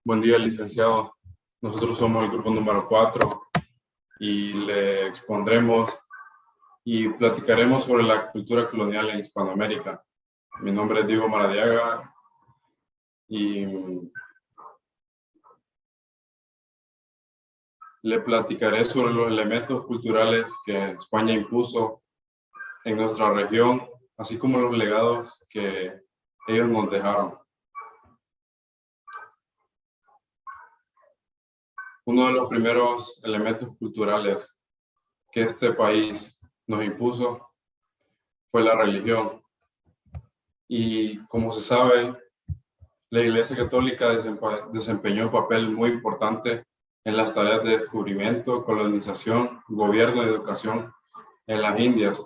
Buen día, licenciado. Nosotros somos el grupo número 4 y le expondremos y platicaremos sobre la cultura colonial en Hispanoamérica. Mi nombre es Diego Maradiaga y le platicaré sobre los elementos culturales que España impuso en nuestra región, así como los legados que ellos nos dejaron. Uno de los primeros elementos culturales que este país nos impuso fue la religión. Y como se sabe, la Iglesia Católica desempeñó un papel muy importante en las tareas de descubrimiento, colonización, gobierno y educación en las Indias.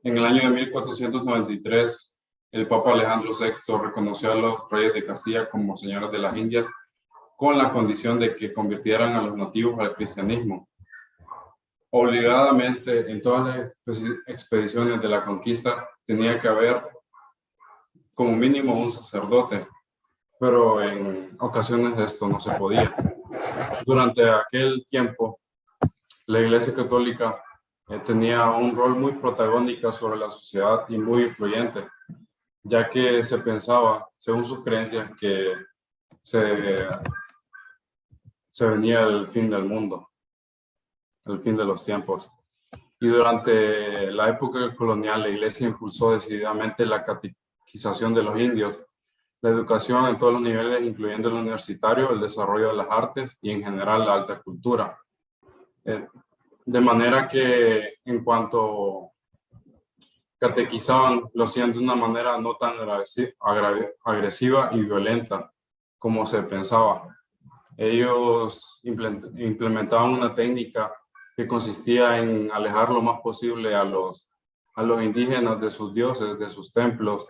En el año de 1493, el Papa Alejandro VI reconoció a los reyes de Castilla como señores de las Indias con la condición de que convirtieran a los nativos al cristianismo. Obligadamente, en todas las expediciones de la conquista tenía que haber como mínimo un sacerdote, pero en ocasiones esto no se podía. Durante aquel tiempo, la Iglesia Católica tenía un rol muy protagónico sobre la sociedad y muy influyente, ya que se pensaba, según sus creencias, que se, se venía el fin del mundo, el fin de los tiempos. Y durante la época colonial, la Iglesia impulsó decididamente la catequización de los indios, la educación en todos los niveles, incluyendo el universitario, el desarrollo de las artes y en general la alta cultura. De manera que en cuanto catequizaban, lo hacían de una manera no tan agresiva y violenta como se pensaba. Ellos implementaban una técnica que consistía en alejar lo más posible a los indígenas de sus dioses, de sus templos,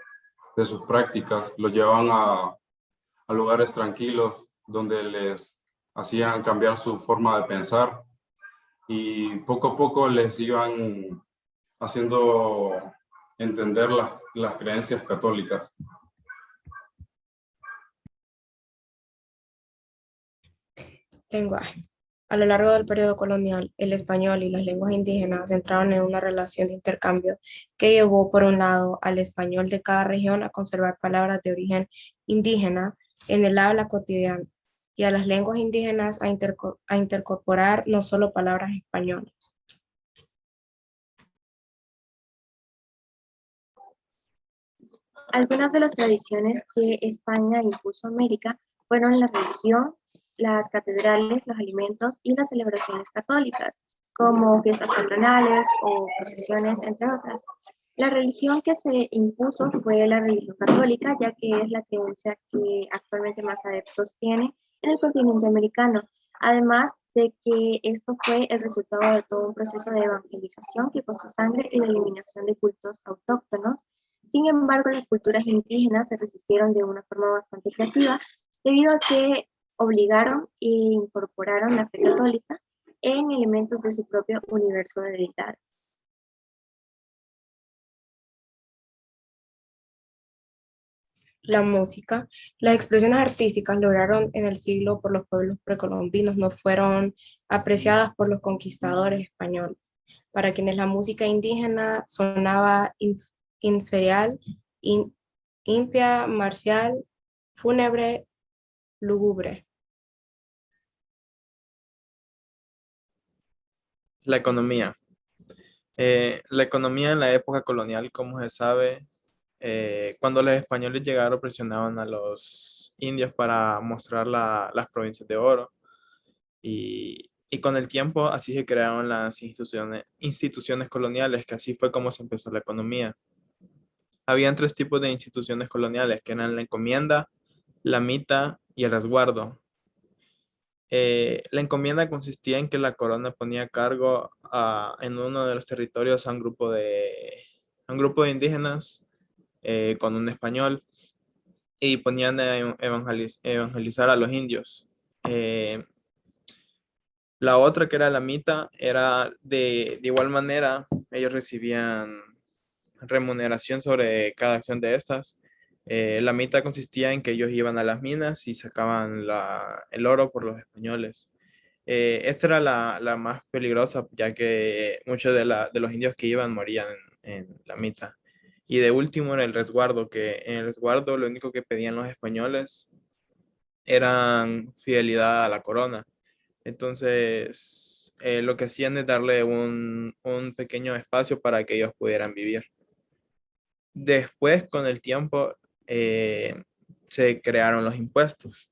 de sus prácticas. Los llevaban a lugares tranquilos donde les hacían cambiar su forma de pensar y poco a poco les iban haciendo entender las creencias católicas. Lenguaje. A lo largo del periodo colonial, el español y las lenguas indígenas entraron en una relación de intercambio que llevó, por un lado, al español de cada región a conservar palabras de origen indígena en el habla cotidiana y a las lenguas indígenas a intercorporar no solo palabras españolas. Algunas de las tradiciones que España impuso a América fueron la religión, las catedrales, los alimentos y las celebraciones católicas, como fiestas patronales o procesiones, entre otras. La religión que se impuso fue la religión católica, ya que es la creencia que actualmente más adeptos tiene en el continente americano. Además de que esto fue el resultado de todo un proceso de evangelización que costó sangre y la eliminación de cultos autóctonos. Sin embargo, las culturas indígenas se resistieron de una forma bastante creativa debido a que obligaron e incorporaron la fe católica en elementos de su propio universo de deidades. La música. Las expresiones artísticas lograron en el siglo por los pueblos precolombinos no fueron apreciadas por los conquistadores españoles, para quienes la música indígena sonaba inferial, impia, marcial, fúnebre, lúgubre. La economía. La economía en la época colonial, como se sabe, cuando los españoles llegaron presionaban a los indios para mostrar las provincias de oro y con el tiempo así se crearon las instituciones coloniales, que así fue como se empezó la economía. Habían tres tipos de instituciones coloniales, que eran la encomienda, la mita y el resguardo. La encomienda consistía en que la corona ponía a cargo en uno de los territorios a un grupo de indígenas con un español y ponían a evangelizar a los indios. La otra, que era la mita, era de igual manera, ellos recibían remuneración sobre cada acción de estas La mitad consistía en que ellos iban a las minas y sacaban el oro por los españoles. Esta era la más peligrosa, ya que muchos de los indios que iban morían en la mitad. Y de último en el resguardo, que en el resguardo lo único que pedían los españoles eran fidelidad a la corona. Entonces, lo que hacían es darle un pequeño espacio para que ellos pudieran vivir. Después, con el tiempo, se crearon los impuestos,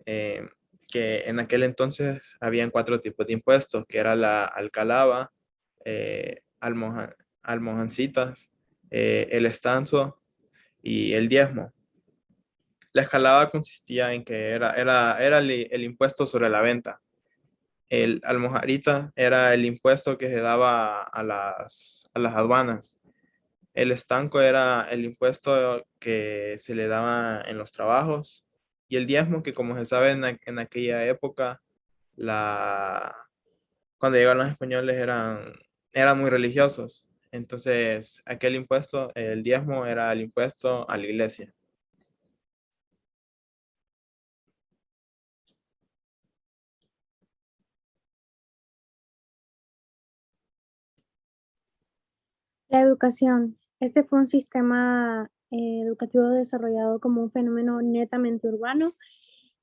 eh, que en aquel entonces habían cuatro tipos de impuestos, que era la alcalaba, almohancitas, el estanzo y el diezmo. La escalaba consistía en que era el impuesto sobre la venta. El almojarita era el impuesto que se daba a las aduanas. El estanco era el impuesto que se le daba en los trabajos. Y el diezmo, que como se sabe en aquella época, la, cuando llegaron los españoles eran muy religiosos. Entonces, aquel impuesto, el diezmo, era el impuesto a la iglesia. La educación. Este fue un sistema educativo desarrollado como un fenómeno netamente urbano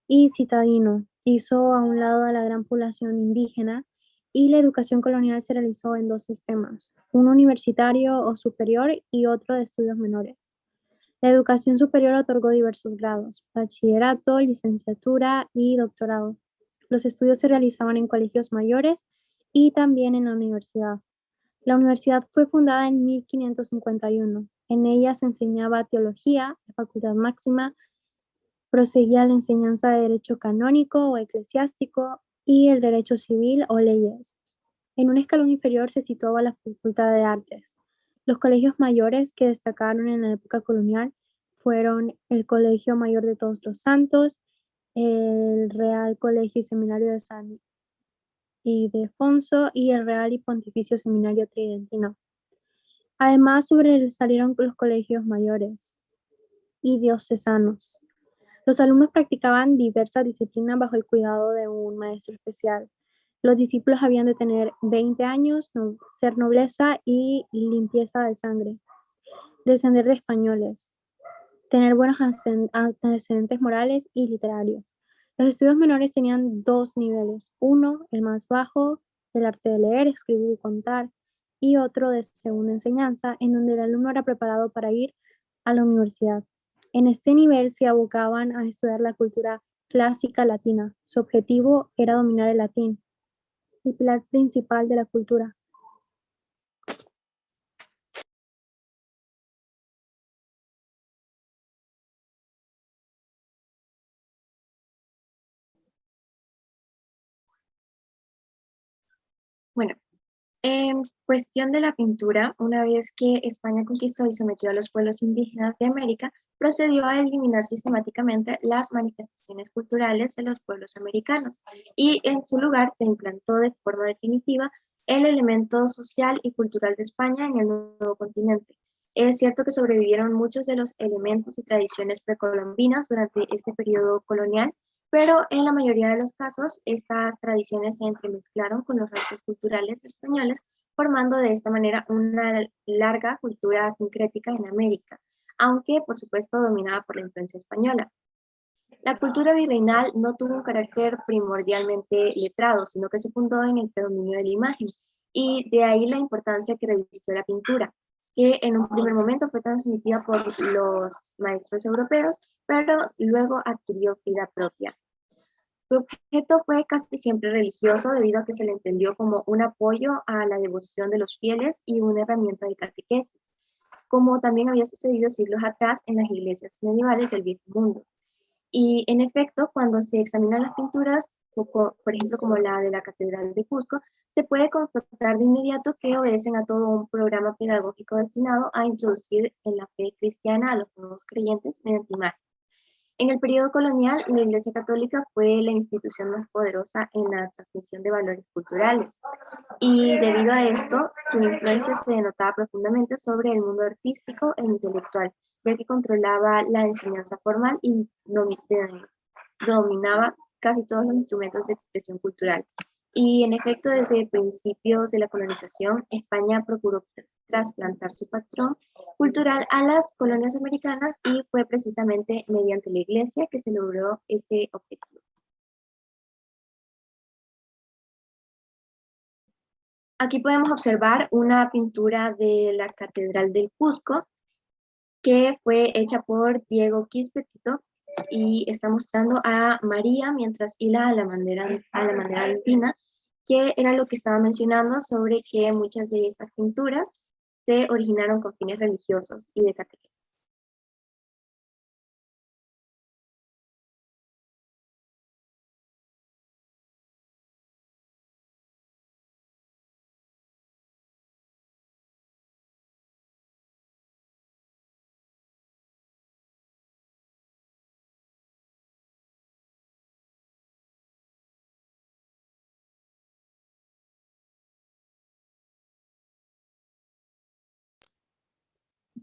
y citadino. Hizo a un lado a la gran población indígena y la educación colonial se realizó en dos sistemas, uno universitario o superior y otro de estudios menores. La educación superior otorgó diversos grados, bachillerato, licenciatura y doctorado. Los estudios se realizaban en colegios mayores y también en la universidad. La universidad fue fundada en 1551. En ella se enseñaba teología, la facultad máxima, proseguía la enseñanza de derecho canónico o eclesiástico y el derecho civil o leyes. En un escalón inferior se situaba la Facultad de Artes. Los colegios mayores que destacaron en la época colonial fueron el Colegio Mayor de Todos los Santos, el Real Colegio y Seminario de San Ildefonso y el Real y Pontificio Seminario Tridentino. Además, sobresalieron los colegios mayores y diocesanos. Los alumnos practicaban diversas disciplinas bajo el cuidado de un maestro especial. Los discípulos habían de tener 20 años, ser nobleza y limpieza de sangre, descender de españoles, tener buenos antecedentes morales y literarios. Los estudios menores tenían dos niveles, uno, el más bajo, el arte de leer, escribir y contar, y otro de segunda enseñanza, en donde el alumno era preparado para ir a la universidad. En este nivel se abocaban a estudiar la cultura clásica latina. Su objetivo era dominar el latín, el pilar principal de la cultura. Bueno, en cuestión de la pintura, una vez que España conquistó y sometió a los pueblos indígenas de América, procedió a eliminar sistemáticamente las manifestaciones culturales de los pueblos americanos y en su lugar se implantó de forma definitiva el elemento social y cultural de España en el nuevo continente. Es cierto que sobrevivieron muchos de los elementos y tradiciones precolombinas durante este periodo colonial, pero en la mayoría de los casos estas tradiciones se entremezclaron con los rasgos culturales españoles, formando de esta manera una larga cultura sincrética en América, aunque por supuesto dominada por la influencia española. La cultura virreinal no tuvo un carácter primordialmente letrado, sino que se fundó en el predominio de la imagen, y de ahí la importancia que revistió la pintura, que en un primer momento fue transmitida por los maestros europeos, pero luego adquirió vida propia. Su objeto fue casi siempre religioso debido a que se le entendió como un apoyo a la devoción de los fieles y una herramienta de catequesis, como también había sucedido siglos atrás en las iglesias medievales del Viejo Mundo. Y en efecto, cuando se examinan las pinturas, por ejemplo como la de la Catedral de Cusco, se puede constatar de inmediato que obedecen a todo un programa pedagógico destinado a introducir en la fe cristiana a los nuevos creyentes mediante imagen. En el periodo colonial, la Iglesia Católica fue la institución más poderosa en la transmisión de valores culturales, y debido a esto, su influencia se denotaba profundamente sobre el mundo artístico e intelectual, ya que controlaba la enseñanza formal y dominaba casi todos los instrumentos de expresión cultural. Y en efecto, desde principios de la colonización, España procuró trasplantar su patrón cultural a las colonias americanas y fue precisamente mediante la Iglesia que se logró ese objetivo. Aquí podemos observar una pintura de la Catedral del Cusco que fue hecha por Diego Quispetito y está mostrando a María mientras hila a la manera andina, que era lo que estaba mencionando sobre que muchas de estas pinturas se originaron con fines religiosos y de catequesis.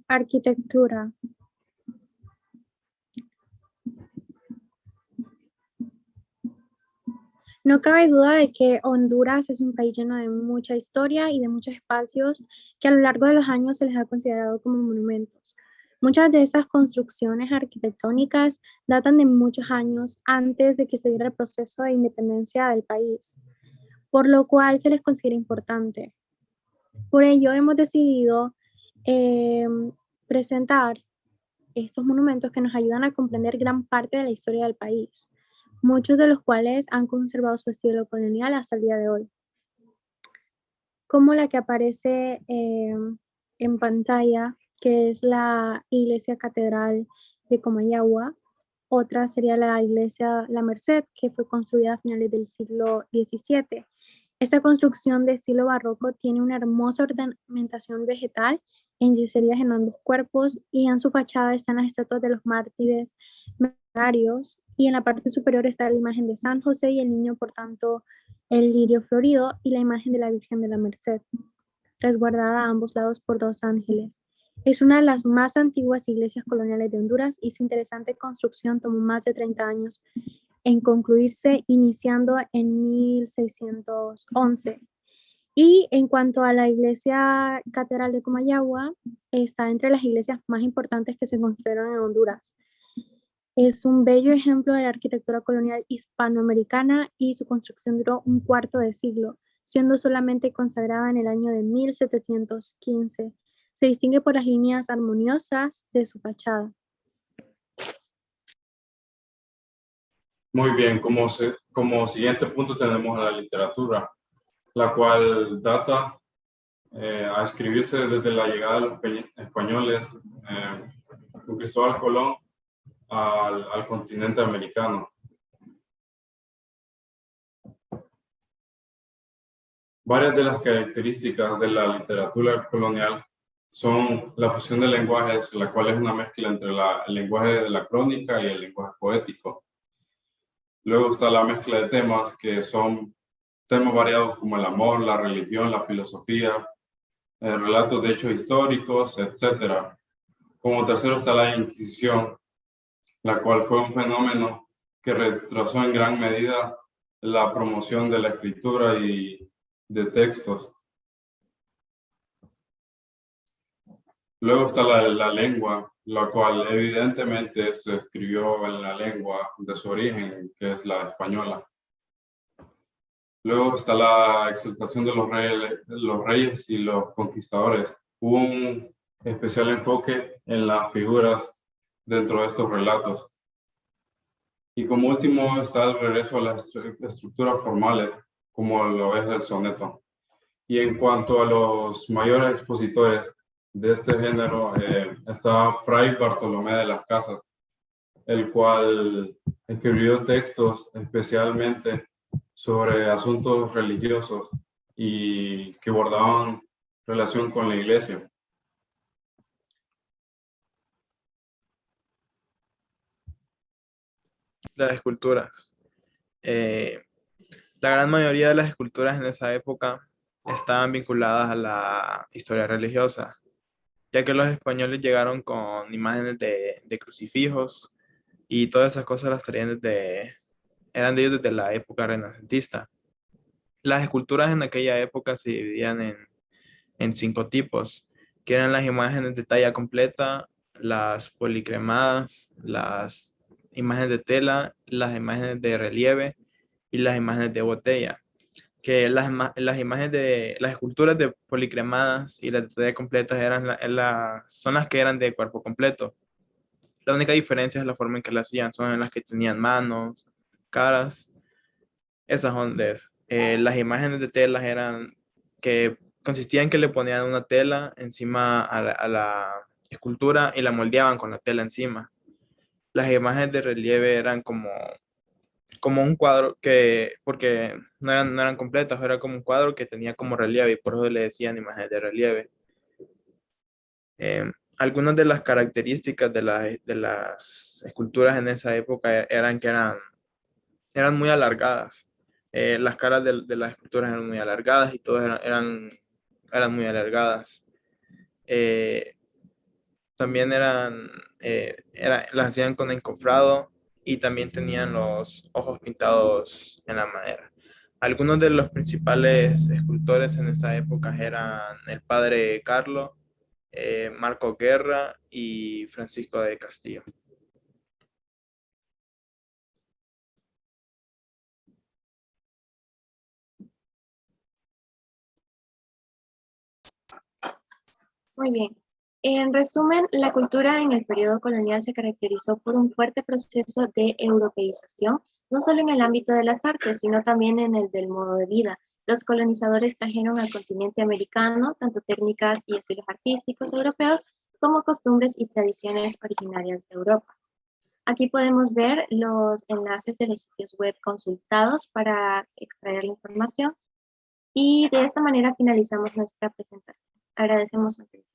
Arquitectura. No cabe duda de que Honduras es un país lleno de mucha historia y de muchos espacios que a lo largo de los años se les ha considerado como monumentos. Muchas de esas construcciones arquitectónicas datan de muchos años antes de que se diera el proceso de independencia del país, por lo cual se les considera importante. Por ello hemos decidido presentar estos monumentos que nos ayudan a comprender gran parte de la historia del país, muchos de los cuales han conservado su estilo colonial hasta el día de hoy, como la que aparece en pantalla, que es la Iglesia Catedral de Comayagua. Otra sería la Iglesia La Merced, que fue construida a finales del siglo XVII. Esta construcción de estilo barroco tiene una hermosa ornamentación vegetal en yeserías en ambos cuerpos, y en su fachada están las estatuas de los mártires mercedarios, y en la parte superior está la imagen de San José y el niño, por tanto el lirio florido, y la imagen de la Virgen de la Merced, resguardada a ambos lados por dos ángeles. Es una de las más antiguas iglesias coloniales de Honduras y su interesante construcción tomó más de 30 años en concluirse, iniciando en 1611. Y en cuanto a la iglesia Catedral de Comayagua, está entre las iglesias más importantes que se construyeron en Honduras. Es un bello ejemplo de la arquitectura colonial hispanoamericana y su construcción duró un cuarto de siglo, siendo solamente consagrada en el año de 1715. Se distingue por las líneas armoniosas de su fachada. Muy bien, como siguiente punto tenemos la literatura, la cual data a escribirse desde la llegada de los españoles con Cristóbal Colón al continente americano. Varias de las características de la literatura colonial son la fusión de lenguajes, la cual es una mezcla entre el lenguaje de la crónica y el lenguaje poético. Luego está la mezcla de temas, que son temas variados como el amor, la religión, la filosofía, relatos de hechos históricos, etc. Como tercero está la Inquisición, la cual fue un fenómeno que retrasó en gran medida la promoción de la escritura y de textos. Luego está la lengua, la cual evidentemente se escribió en la lengua de su origen, que es la española. Luego está la exaltación de los reyes y los conquistadores. Hubo un especial enfoque en las figuras dentro de estos relatos. Y como último está el regreso a las estructuras formales, como lo es el soneto. Y en cuanto a los mayores expositores de este género, está Fray Bartolomé de las Casas, el cual escribió textos especialmente sobre asuntos religiosos y que guardaban relación con la iglesia. Las esculturas. La gran mayoría de las esculturas en esa época estaban vinculadas a la historia religiosa, ya que los españoles llegaron con imágenes de crucifijos y todas esas cosas las traían eran de ellos desde la época renacentista. Las esculturas en aquella época se dividían en 5 tipos, que eran las imágenes de talla completa, las policremadas, las imágenes de tela, las imágenes de relieve y las imágenes de botella. Que las imágenes de las esculturas de policremadas y las de talla completa son las que eran de cuerpo completo. La única diferencia es la forma en que las hacían, son en las que tenían manos, caras. Esas son las imágenes de telas eran que consistían en que le ponían una tela encima a la escultura y la moldeaban con la tela encima. Las imágenes de relieve eran como un cuadro porque no eran completas, era como un cuadro que tenía como relieve y por eso le decían imágenes de relieve. Algunas de las características de las esculturas en esa época eran que eran muy alargadas. Las caras de las esculturas eran muy alargadas y todas eran muy alargadas. Eh, También las hacían con encofrado y también tenían los ojos pintados en la madera. Algunos de los principales escultores en esta época eran el padre Carlo, Marco Guerra y Francisco de Castillo. Muy bien. En resumen, la cultura en el periodo colonial se caracterizó por un fuerte proceso de europeización, no solo en el ámbito de las artes, sino también en el del modo de vida. Los colonizadores trajeron al continente americano tanto técnicas y estilos artísticos europeos como costumbres y tradiciones originarias de Europa. Aquí podemos ver los enlaces de los sitios web consultados para extraer la información y de esta manera finalizamos nuestra presentación. Agradecemos su atención.